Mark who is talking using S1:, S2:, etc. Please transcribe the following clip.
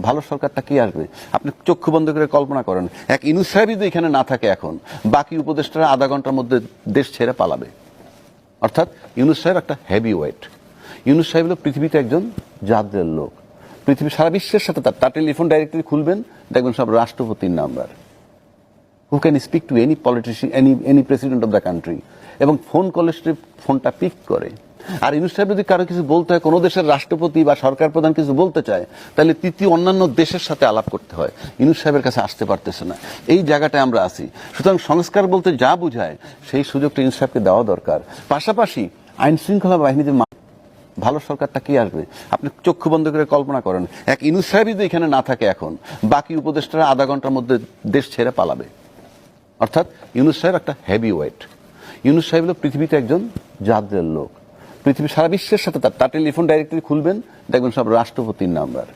S1: ভালো সরকারটা কি আসবে? আপনি চক্ষু বন্ধ করে কল্পনা করেন, এক ইউনূস সাহেবই যদি এখানে না থাকে এখন, বাকি উপদেষ্টারা আধা ঘন্টার মধ্যে দেশ ছেড়ে পালাবে। অর্থাৎ ইউনূস সাহেব একটা হেভি ওয়েট। ইউনূস সাহেব হলো পৃথিবীতে একজন জাদ্রের লোক। পৃথিবী সারা বিশ্বের সাথে তার টেলিফোন ডাইরেক্টলি খুলবেন, দেখবেন সব রাষ্ট্রপতির number, who can speak to any politician, any president of the country, এবং ফোন কলে ফোনটা পিক করে। আর ইউনূস সাহেব যদি কারো কিছু বলতে হয়, কোনো দেশের রাষ্ট্রপতি বা সরকার প্রধান কিছু বলতে চায়, তাহলে তৃতীয় অন্যান্য দেশের সাথে আলাপ করতে হয়। ইউনূস সাহেবের কাছে আসতে পারতেছে না। এই জায়গাটায় আমরা আছি। সুতরাং সংস্কার বলতে যা বুঝায় সেই সুযোগটা ইউনূস সাহেবকে দেওয়া দরকার। পাশাপাশি আইন শৃঙ্খলা বাহিনীতে ভালো সরকারটা কি আসবে? আপনি চক্ষু বন্ধ করে কল্পনা করেন, এক ইউনূস সাহেবই যদি এখানে না থাকে এখন, বাকি উপদেষ্টারা আধা ঘন্টার মধ্যে দেশ ছেড়ে পালাবে। অর্থাৎ ইউনূস সাহেব একটা হেভি ওয়েট। ইউনূস সাহেব হলো পৃথিবীতে একজন জাদ্রের লোক। পৃথিবী সারা বিশ্বের সাথে তার টেলিফোন ডাইরেক্টলি খুলবেন, দেখবেন সব রাষ্ট্রপতির নাম্বার।